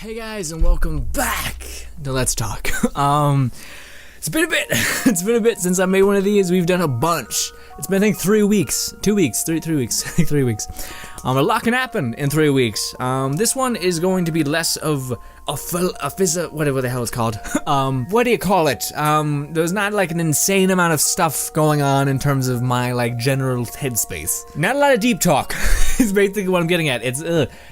Hey guys, and welcome back to Let's Talk. It's been a bit. It's been a bit since I made one of these. We've done a bunch. It's been, I think, 3 weeks. 2 weeks. 3 weeks. 3 weeks. A lot can happen in 3 weeks. This one is going to be less of whatever the hell it's called. What do you call it? There's not like an insane amount of stuff going on in terms of my like general headspace. Not a lot of deep talk. Is basically what I'm getting at. It's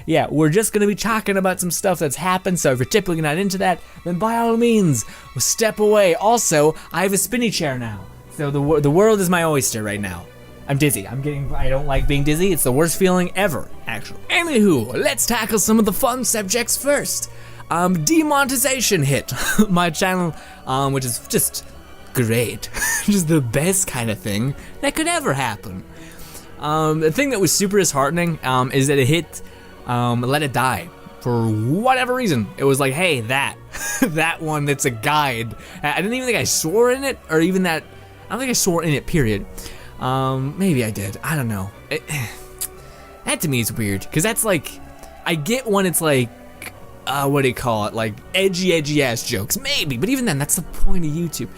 yeah, we're just gonna be talking about some stuff that's happened. So if you're typically not into that, then by all means, we'll step away. Also, I have a spinny chair now, so the world is my oyster right now. I'm dizzy. I don't like being dizzy. It's the worst feeling ever, actually. Anywho, let's tackle some of the fun subjects first. Demonetization hit my channel, which is just great. Just the best kind of thing that could ever happen. The thing that was super disheartening is that it hit Let It Die for whatever reason. It was like, hey, that one that's a guide. I didn't even think I swore in it, or even that. I don't think I swore in it, period. Maybe I did. I don't know. That to me is weird, because that's like, I get when it's like, what do you call it? Like edgy ass jokes, maybe. But even then, that's the point of YouTube.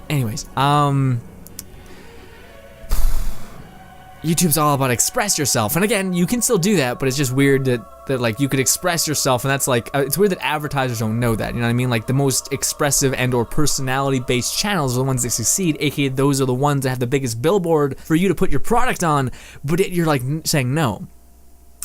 Anyways, YouTube's all about express yourself, and again, you can still do that, but it's just weird that like you could express yourself, and that's like, it's weird that advertisers don't know that, you know what I mean? Like the most expressive and or personality-based channels are the ones that succeed, aka those are the ones that have the biggest billboard for you to put your product on, but you're like saying no.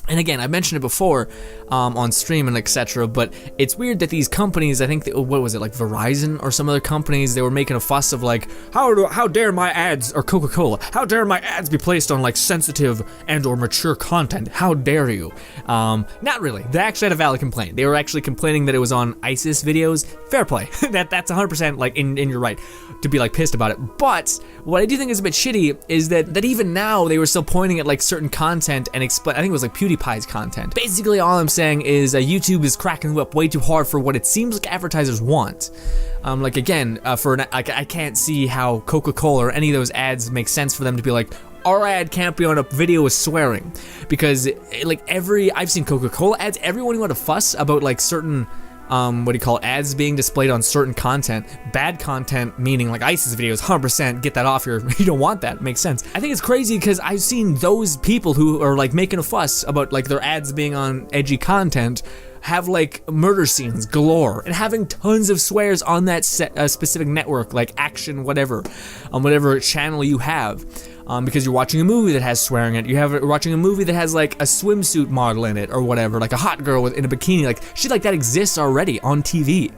And again, I mentioned it before on stream and etc., but it's weird that these companies, I think, what was it, like Verizon or some other companies, they were making a fuss of like, how dare my ads, or Coca-Cola, how dare my ads be placed on like sensitive and or mature content, how dare you? Not really. They actually had a valid complaint. They were actually complaining that it was on ISIS videos. Fair play. That's 100% like in your right to be like pissed about it. But what I do think is a bit shitty is that even now they were still pointing at like certain content and explain. I think it was like PewDiePie's content. Basically, all I'm saying is YouTube is cracking the whip way too hard for what it seems like advertisers want. Like again, I can't see how Coca-Cola or any of those ads make sense for them to be like, our ad can't be on a video with swearing, because like I've seen Coca-Cola ads. Everyone who had a fuss about like certain what do you call it, ads being displayed on certain content, bad content, meaning like ISIS videos, 100% get that off you don't want that, makes sense. I think it's crazy because I've seen those people who are like making a fuss about like their ads being on edgy content have like murder scenes galore and having tons of swears on that specific network, like Action whatever, on whatever channel you have. Because you're watching a movie that has swearing in it, you're watching a movie that has like a swimsuit model in it or whatever, like a hot girl in a bikini, like shit like that exists already on TV.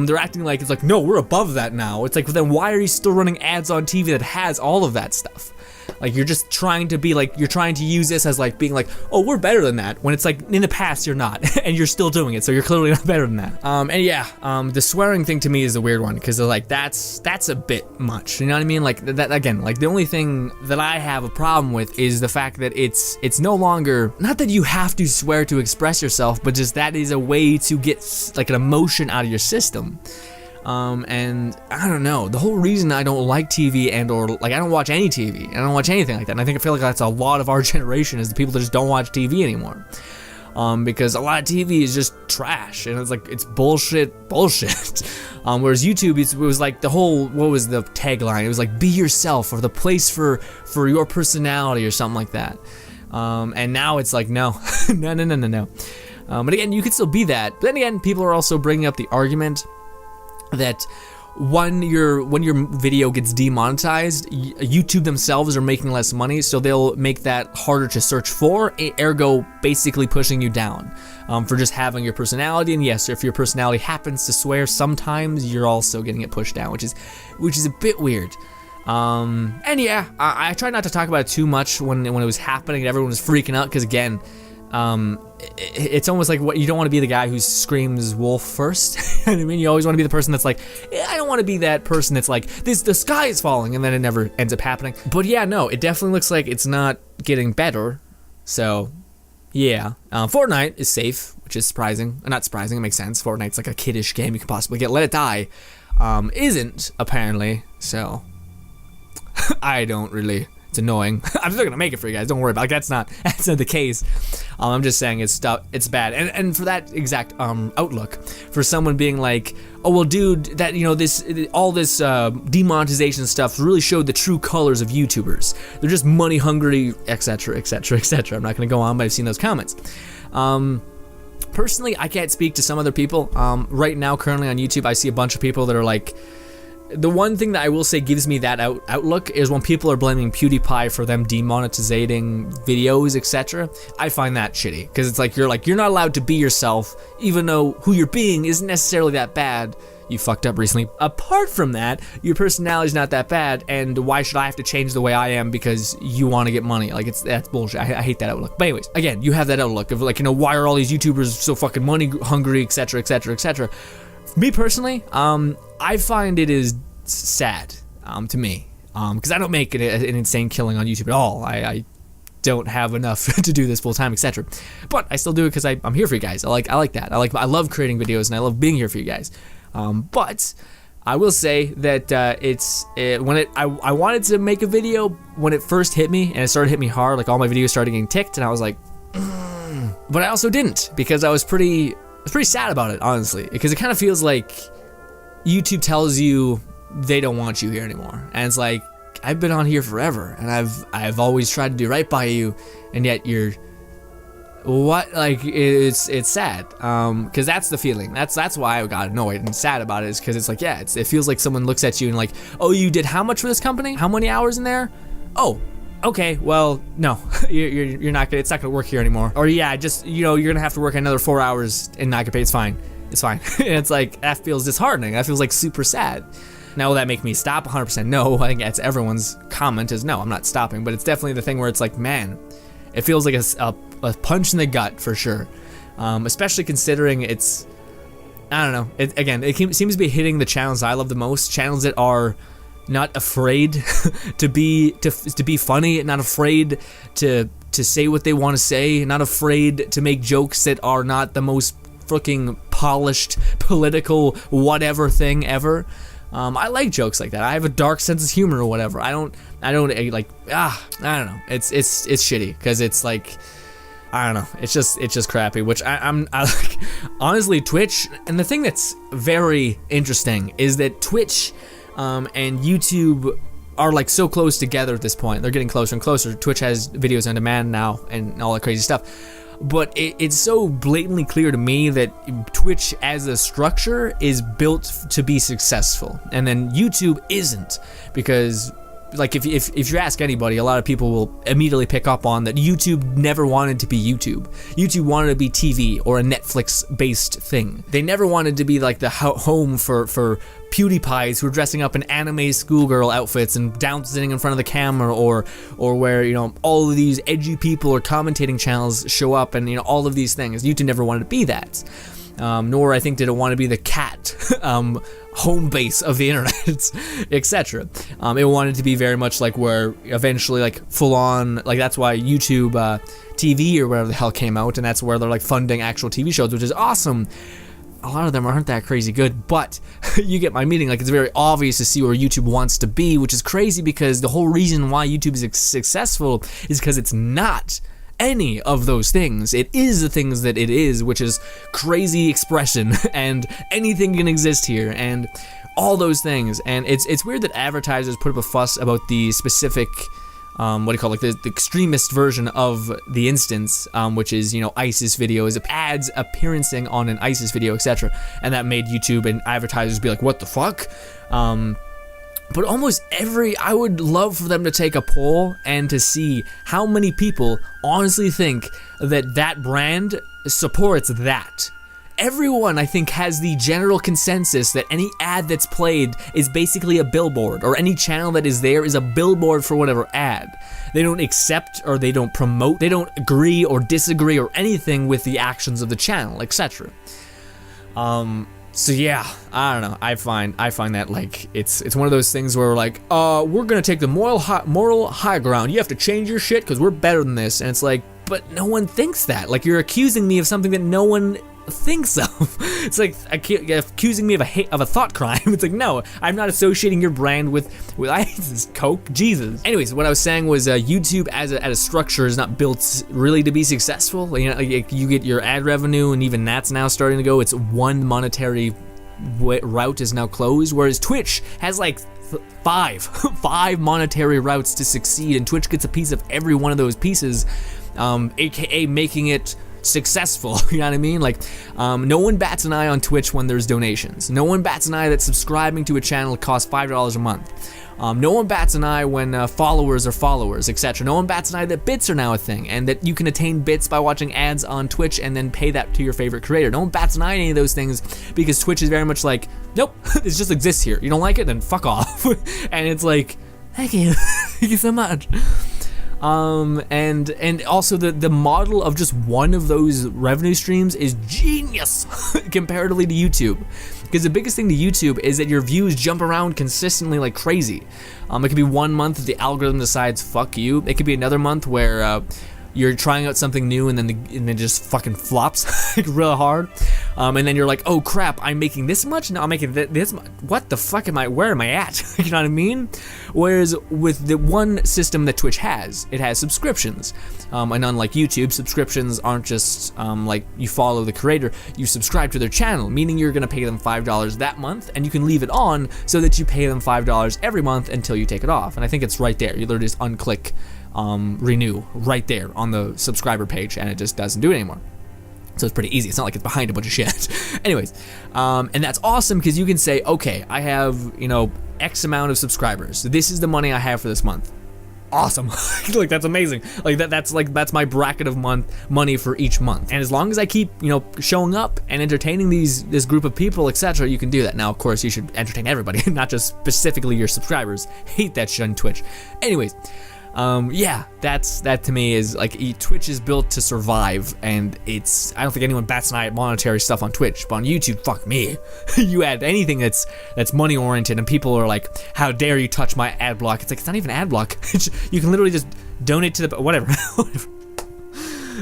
They're acting like it's like, no, we're above that now. It's like, then why are you still running ads on TV that has all of that stuff? Like you're just trying to be like, you're trying to use this as like being like, oh, we're better than that, when it's like in the past you're not, and you're still doing it, so you're clearly not better than that. And yeah, the swearing thing to me is a weird one, because they're like, that's a bit much, you know what I mean? Like that again, like the only thing that I have a problem with is the fact that it's no longer, not that you have to swear to express yourself, but just that is a way to get like an emotion out of your system. And I don't know, the whole reason I don't like TV and or like I don't watch any TV, I don't watch anything like that, and I feel like that's a lot of our generation, is the people that just don't watch TV anymore. Because a lot of TV is just trash, and it's like, it's bullshit. Whereas YouTube, it was like the whole, what was the tagline? It was like, be yourself, or the place for your personality, or something like that. And now it's like, no, no. But again, you could still be that. But then again, people are also bringing up the argument that when your video gets demonetized, YouTube themselves are making less money, so they'll make that harder to search for, ergo basically pushing you down for just having your personality. And yes, if your personality happens to swear, sometimes you're also getting it pushed down, which is a bit weird. And yeah, I tried not to talk about it too much when it was happening and everyone was freaking out, because again, it's almost like, what, you don't want to be the guy who screams wolf first. You know what I mean? You always want to be the person that's like, I don't want to be that person that's like, the sky is falling, and then it never ends up happening. But yeah, no, it definitely looks like it's not getting better. So yeah, Fortnite is safe, which is surprising. Not surprising, it makes sense. Fortnite's like a kiddish game you could possibly get. Let It Die isn't, apparently. So I don't really It's annoying. I'm still gonna make it for you guys. Don't worry about it. That's not the case. I'm just saying it's bad. And for that exact outlook, for someone being like, oh well, dude, that all this demonetization stuff really showed the true colors of YouTubers. They're just money hungry, etc., etc., etc. I'm not gonna go on, but I've seen those comments. Personally, I can't speak to some other people. Right now, currently on YouTube, I see a bunch of people that are like, the one thing that I will say gives me that outlook is when people are blaming PewDiePie for them demonetizing videos, etc. I find that shitty, because it's like you're not allowed to be yourself, even though who you're being isn't necessarily that bad. You fucked up recently. Apart from that, your personality's not that bad, and why should I have to change the way I am because you want to get money? Like, that's bullshit. I hate that outlook. But anyways, again, you have that outlook of like, why are all these YouTubers so fucking money hungry, etc., etc., etc. Me personally, I find it is sad, to me, because I don't make an insane killing on YouTube at all. I don't have enough to do this full time, etc. But I still do it because I'm here for you guys. I like that. I love creating videos and I love being here for you guys. But I will say that I wanted to make a video when it first hit me, and it started hitting me hard. Like, all my videos started getting ticked, and I was like, but I also didn't, because I was pretty sad about it, honestly, because it kind of feels like YouTube tells you they don't want you here anymore, and it's like, I've been on here forever, and I've always tried to do right by you, and yet you're what? Like, it's sad, because that's the feeling. That's why I got annoyed and sad about it, is because it's like, yeah, it feels like someone looks at you and like, oh, you did how much for this company? How many hours in there? Oh, okay, well, no, you're not gonna, it's not gonna work here anymore. Or yeah, just, you're gonna have to work another 4 hours and not get paid. It's fine. And it's like, that feels disheartening. That feels like super sad. Now, will that make me stop? 100% no. I think that's everyone's comment is no, I'm not stopping. But it's definitely the thing where it's like, man, it feels like a punch in the gut for sure. Especially considering it's, I don't know. It seems to be hitting the channels I love the most. Channels that are not afraid to be funny, not afraid to say what they want to say, not afraid to make jokes that are not the most fucking polished political whatever thing ever. I like jokes like that. I have a dark sense of humor or whatever. I don't like, I don't know. It's shitty, because it's like, I don't know. It's just crappy, which I like. Honestly, Twitch, and the thing that's very interesting is that Twitch and YouTube are like so close together at this point. They're getting closer and closer. Twitch has videos on demand now and all that crazy stuff. But it's so blatantly clear to me that Twitch as a structure is built to be successful, and then YouTube isn't, because like if you ask anybody, a lot of people will immediately pick up on that YouTube never wanted to be YouTube. YouTube wanted to be TV or a Netflix-based thing. They never wanted to be like the home for PewDiePies who are dressing up in anime schoolgirl outfits and sitting in front of the camera, or where all of these edgy people or commentating channels show up, and all of these things. YouTube never wanted to be that. Nor I think did it want to be the cat home base of the internet, etc. It wanted to be very much like where eventually like full on, like that's why YouTube TV or whatever the hell came out, and that's where they're like funding actual TV shows, which is awesome. A lot of them aren't that crazy good, but you get my meaning. Like, it's very obvious to see where YouTube wants to be, which is crazy, because the whole reason why YouTube is successful is because it's not any of those things. It is the things that it is, which is crazy expression, and anything can exist here, and all those things. And it's weird that advertisers put up a fuss about the specific the extremist version of the instance, which is, ISIS videos, ads appearancing on an ISIS video, etc. And that made YouTube and advertisers be like, what the fuck? But almost I would love for them to take a poll and to see how many people honestly think that that brand supports that. Everyone, I think, has the general consensus that any ad that's played is basically a billboard, or any channel that is there is a billboard for whatever ad. They don't accept, or they don't promote, they don't agree or disagree or anything with the actions of the channel, etc. So yeah, I don't know. I find that like it's one of those things where we're like, we're gonna take the moral high ground. You have to change your shit because we're better than this, and it's like, but no one thinks that. Like, you're accusing me of something that no one think so. It's like accusing me of a thought crime. It's like, no, I'm not associating your brand with Coke. Jesus. Anyways, what I was saying was YouTube as a structure is not built really to be successful. You know, like, you get your ad revenue, and even that's now starting to go. It's one monetary route is now closed, whereas Twitch has like five monetary routes to succeed, and Twitch gets a piece of every one of those pieces, aka making it successful. You know what I mean? Like, no one bats an eye on Twitch when there's donations. No one bats an eye that subscribing to a channel costs $5 a month. No one bats an eye when followers are followers, etc. No one bats an eye that bits are now a thing, and that you can attain bits by watching ads on Twitch and then pay that to your favorite creator. No one bats an eye at any of those things, because Twitch is very much like, nope, it just exists here. You don't like it, then fuck off. And it's like, thank you, thank you so much. And also the model of just one of those revenue streams is genius comparatively to YouTube. Because the biggest thing to YouTube is that your views jump around consistently like crazy. It could be 1 month that the algorithm decides fuck you. It could be another month where you're trying out something new and then it just fucking flops like real hard. And then you're like, oh crap, I'm making this much? No, I'm making this much. What the fuck where am I at? You know what I mean? Whereas with the one system that Twitch has, it has subscriptions. And unlike YouTube, subscriptions aren't just like you follow the creator, you subscribe to their channel, meaning you're gonna pay them $5 that month, and you can leave it on so that you pay them $5 every month until you take it off. And I think it's right there. You literally just unclick renew right there on the subscriber page, and it just doesn't do it anymore. So it's pretty easy. It's not like it's behind a bunch of shit. Anyways, and that's awesome because you can say, okay, I have, you know, X amount of subscribers. So this is the money I have for this month. Awesome. Like, that's amazing. Like that's my bracket of money for each month. And as long as I keep, you know, showing up and entertaining this group of people, etc., you can do that. Now, of course, you should entertain everybody, not just specifically your subscribers. Hate that shit on Twitch. Anyways, yeah, that to me is like, Twitch is built to survive, and I don't think anyone bats an eye at monetary stuff on Twitch, but on YouTube, fuck me. You add anything that's money oriented and people are like, how dare you touch my ad block? It's like, it's not even ad block. You can literally just donate to the, whatever.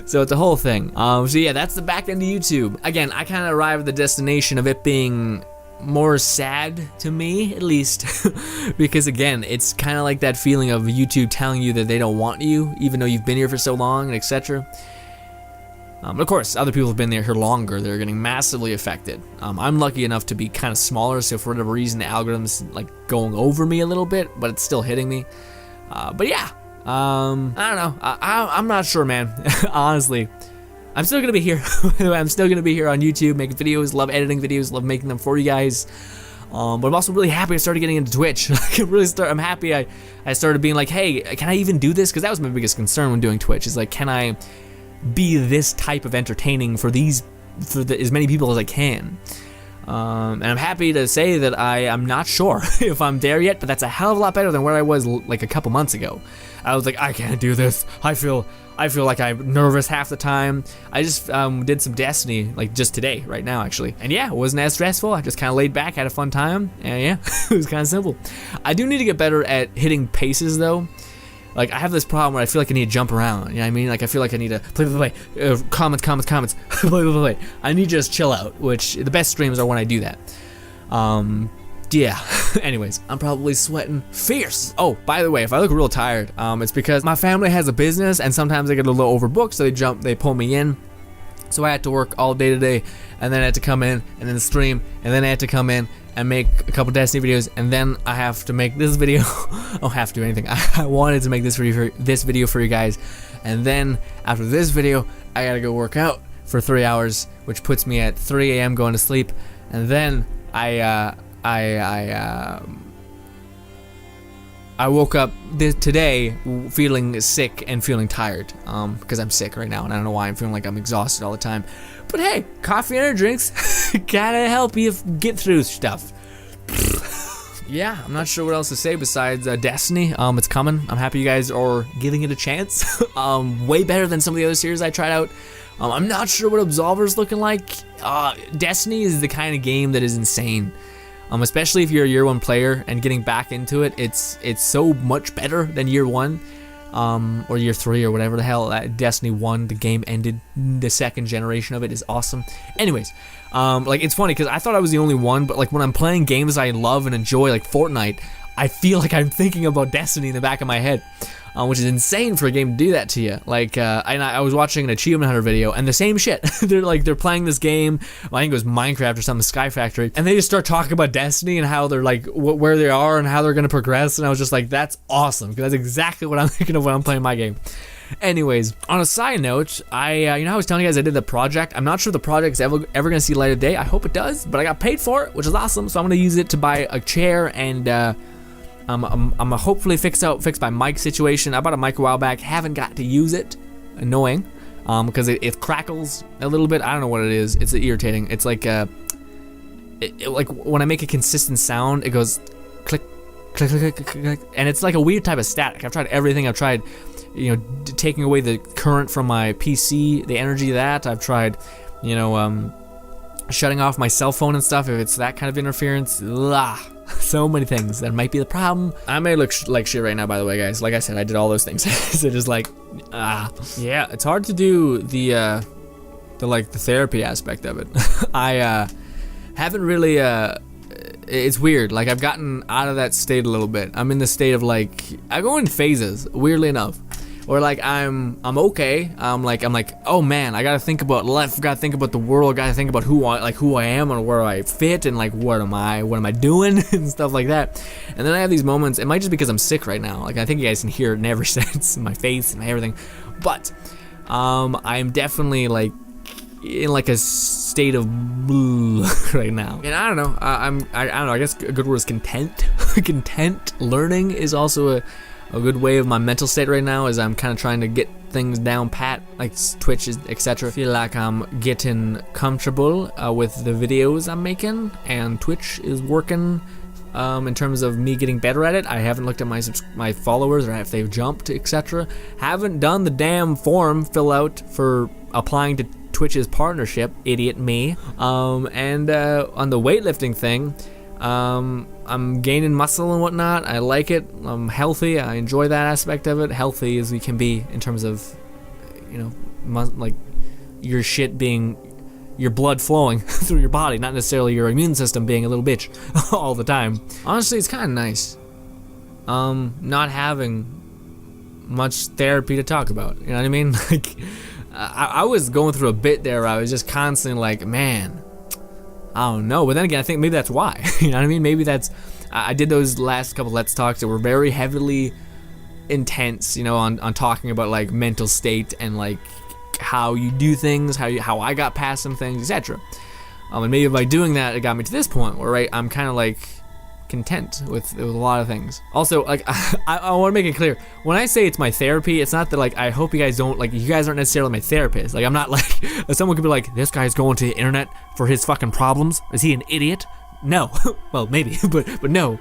So it's a whole thing. So yeah, that's the back end of YouTube. Again, I kind of arrived at the destination of it being more sad to me, at least, because again, it's kind of like that feeling of YouTube telling you that they don't want you, even though you've been here for so long, and etc. Of course, other people have been here longer. They're getting massively affected. I'm lucky enough to be kind of smaller, so for whatever reason, the algorithm's like going over me a little bit, but it's still hitting me. But yeah, I don't know. I'm not sure, man. Honestly. I'm still gonna be here. I'm still gonna be here on YouTube, making videos, love editing videos, love making them for you guys. But I'm also really happy I started getting into Twitch. I'm happy I started being like, hey, can I even do this? Because that was my biggest concern when doing Twitch, is like, can I be this type of entertaining for as many people as I can? And I'm happy to say that I'm not sure if I'm there yet, but that's a hell of a lot better than where I was like a couple months ago. I was like, I can't do this. I feel like I'm nervous half the time. I just did some Destiny, like just today, right now actually. And yeah, it wasn't as stressful. I just kind of laid back, had a fun time, and yeah, it was kind of simple. I do need to get better at hitting paces though. Like, I have this problem where I feel like I need to jump around, you know what I mean? Like, I feel like I need to play, comments, play. I need to just chill out, which the best streams are when I do that. Yeah, anyways, I'm probably sweating fierce. Oh, by the way, if I look real tired, it's because my family has a business, and sometimes I get a little overbooked, so they pull me in. So I had to work all day today, and then I had to come in, and then stream, and then I had to come in and make a couple Destiny videos, and then I have to make this video. I don't have to do anything. I wanted to make this video for you guys, and then after this video, I gotta go work out for 3 hours, which puts me at 3 a.m. going to sleep, and then I woke up today feeling sick and feeling tired, because I'm sick right now, and I don't know why I'm feeling like I'm exhausted all the time. But hey, coffee and drinks gotta help you get through stuff. Yeah, I'm not sure what else to say besides Destiny. It's coming. I'm happy you guys are giving it a chance. Way better than some of the other series I tried out. I'm not sure what Absolver's looking like. Destiny is the kind of game that is insane. Especially if you're a year one player and getting back into it, it's so much better than year one. or year 3 or whatever the hell. Destiny 1, the game ended. The second generation of it is awesome. Anyways, like it's funny because I thought I was the only one, but like when I'm playing games I love and enjoy, like Fortnite, I feel like I'm thinking about Destiny in the back of my head. Which is insane for a game to do that to you. Like, I was watching an Achievement Hunter video, and the same shit. they're playing this game, I think it was Minecraft or something, Sky Factory, and they just start talking about Destiny and how they're like, where they are and how they're gonna progress, and I was just like, that's awesome, because that's exactly what I'm thinking of when I'm playing my game. Anyways, on a side note, I was telling you guys I did the project. I'm not sure if the project's ever gonna see light of day. I hope it does, but I got paid for it, which is awesome, so I'm gonna use it to buy a chair and, I'm gonna hopefully fix my mic situation. I bought a mic a while back, haven't got to use it. Annoying, because it crackles a little bit. I don't know what it is. It's irritating. It's like like when I make a consistent sound, it goes click, click, click, click, click, and it's like a weird type of static. I've tried everything. I've tried, you know, taking away the current from my PC, the energy of that. I've tried, you know, shutting off my cell phone and stuff if it's that kind of interference. Blah. So many things that might be the problem. I may look like shit right now, by the way, guys. Like I said, I did all those things. So just like, yeah, it's hard to do the therapy aspect of it. I haven't really. It's weird. Like I've gotten out of that state a little bit. I'm in the state of like I go in phases. Weirdly enough. Or like I'm okay. I'm like, oh man, I gotta think about life. Gotta think about the world. Gotta think about who I am and where I fit and like what am I doing and stuff like that. And then I have these moments. It might just be because I'm sick right now. Like I think you guys can hear it in every sense, in my face and everything. But I'm definitely like in like a state of right now. And I don't know. I don't know. I guess a good word is content. Content. Learning is also a good way of my mental state right now, as I'm kind of trying to get things down pat, like Twitch, etc. I feel like I'm getting comfortable with the videos I'm making, and Twitch is working in terms of me getting better at it. I haven't looked at my followers or if they've jumped, etc. Haven't done the damn form fill out for applying to Twitch's partnership, idiot me. And on the weightlifting thing, I'm gaining muscle and whatnot. I like it. I'm healthy. I enjoy that aspect of it. Healthy as we can be in terms of, you know, like your shit being, your blood flowing through your body, not necessarily your immune system being a little bitch all the time. Honestly, it's kind of nice, not having much therapy to talk about. You know what I mean? Like, I was going through a bit there where I was just constantly like, man, I don't know, but then again, I think maybe that's why. You know what I mean? Maybe that's. I did those last couple Let's Talks that were very heavily intense, you know, on talking about like mental state and like how you do things, how I got past some things, etc. And maybe by doing that, it got me to this point where I'm kind of like content with a lot of things. Also, like I want to make it clear, when I say it's my therapy, it's not that like I hope you guys don't like, you guys aren't necessarily my therapist. Like I'm not like someone could be like, this guy's going to the internet for his fucking problems. Is he an idiot? No. Well, maybe, but no.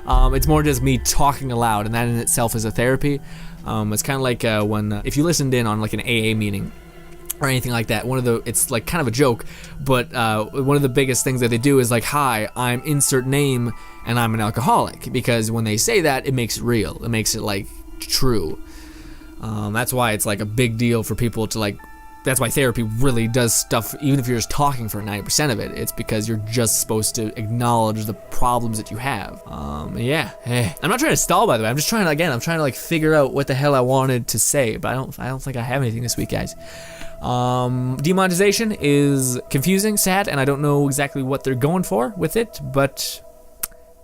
It's more just me talking aloud, and that in itself is a therapy. It's kind of like when if you listened in on like an AA meeting or anything like that, it's like kind of a joke, but one of the biggest things that they do is like, hi, I'm insert name and I'm an alcoholic, because when they say that, it makes it real. It makes it like true. That's why it's like a big deal for people to like, that's why therapy really does stuff, even if you're just talking for 90% of it. It's because you're just supposed to acknowledge the problems that you have. Yeah. I'm not trying to stall, by the way. I'm just trying to like figure out what the hell I wanted to say, but I don't think I have anything this week, guys. Demonetization is confusing, sad, and I don't know exactly what they're going for with it, but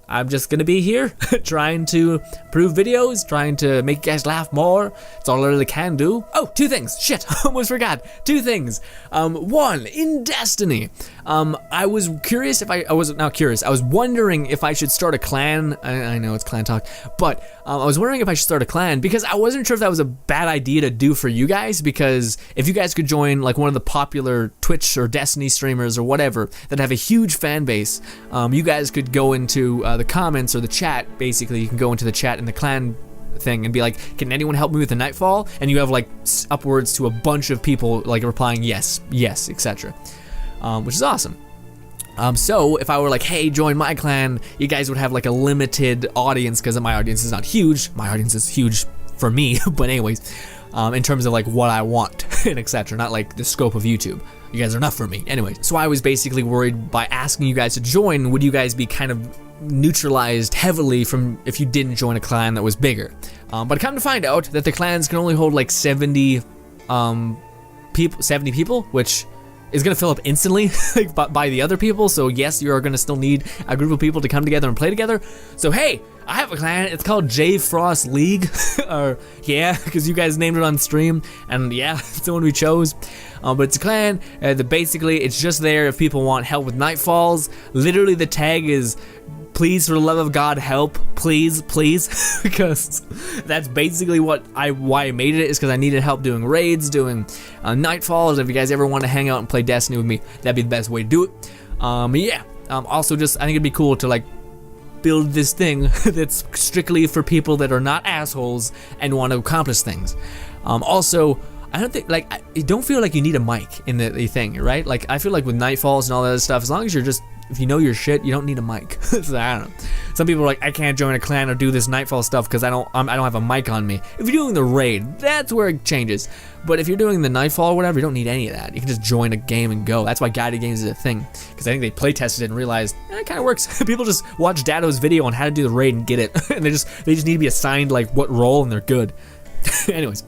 I'm just gonna be here trying to improve videos, trying to make you guys laugh more. It's all I really can do. Oh, 2 things. Shit, almost forgot. 2 things. One, in Destiny, I was curious if I was not curious. I was wondering if I should start a clan. I know it's clan talk, but I was wondering if I should start a clan, because I wasn't sure if that was a bad idea to do for you guys, because if you guys could join like one of the popular Twitch or Destiny streamers or whatever that have a huge fan base, you guys could go into the comments or the chat. Basically, you can go into the chat in the clan thing and be like, can anyone help me with the Nightfall? And you have like upwards to a bunch of people like replying yes, etc. Which is awesome. So if I were like, hey, join my clan, you guys would have like a limited audience, because my audience is not huge. My audience is huge for me, but anyways, in terms of like what I want and etc. Not like the scope of YouTube. You guys are enough for me. Anyways, so I was basically worried by asking you guys to join, would you guys be kind of neutralized heavily from if you didn't join a clan that was bigger? But come to find out that the clans can only hold like 70 people, which is gonna fill up instantly like, by the other people. So yes, you are gonna still need a group of people to come together and play together. So hey, I have a clan. It's called J Frost League, or yeah, because you guys named it on stream, and yeah, it's the one we chose. But it's a clan that basically it's just there if people want help with nightfalls. Literally, the tag is, "Please, for the love of God, help! Please, please," because that's basically why I made it, is because I needed help doing raids, doing nightfalls. If you guys ever want to hang out and play Destiny with me, that'd be the best way to do it. Yeah. Also, just I think it'd be cool to like build this thing that's strictly for people that are not assholes and want to accomplish things. Also, I don't think, like, I don't feel like you need a mic in the thing, right? Like, I feel like with nightfalls and all that other stuff, as long as you're just, if you know your shit, you don't need a mic. So, I don't know. Some people are like, I can't join a clan or do this nightfall stuff because I don't have a mic on me. If you're doing the raid, that's where it changes. But if you're doing the nightfall or whatever, you don't need any of that. You can just join a game and go. That's why guided games is a thing. Because I think they play tested it and realized it kind of works. People just watch Dado's video on how to do the raid and get it, and they just need to be assigned like what role and they're good. Anyways,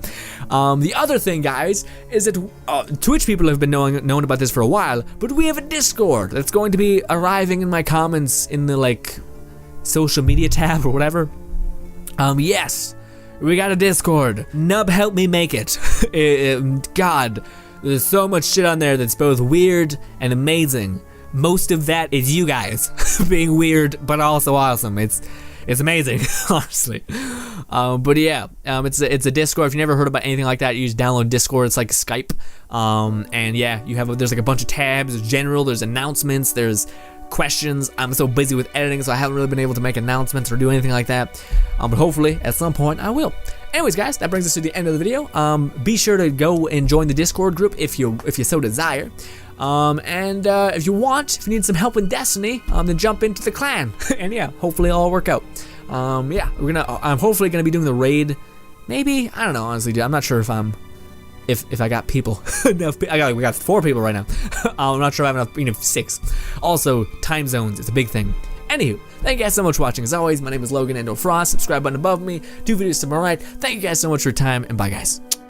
the other thing, guys, is that Twitch people have been known about this for a while, but we have a Discord that's going to be arriving in my comments in the like social media tab or whatever. Yes, we got a Discord. Nub helped me make it. God, there's so much shit on there that's both weird and amazing. Most of that is you guys being weird but also awesome. It's amazing, honestly. But yeah, it's a Discord. If you never heard about anything like that, you just download Discord. It's like Skype. And yeah, there's like a bunch of tabs. There's general, there's announcements, there's questions. I'm so busy with editing, so I haven't really been able to make announcements or do anything like that. But hopefully, at some point, I will. Anyways, guys, that brings us to the end of the video. Be sure to go and join the Discord group if you so desire. If you need some help in Destiny, then jump into the clan. And yeah, hopefully it'll all work out. Yeah, I'm hopefully gonna be doing the raid. Maybe, I don't know, honestly, dude. I'm not sure if I got people enough. We got 4 people right now. I'm not sure if I have enough, 6. Also, time zones, it's a big thing. Anywho, thank you guys so much for watching. As always, my name is Logan _Frost. Subscribe button above me. 2 videos to my right. Thank you guys so much for your time, and bye, guys.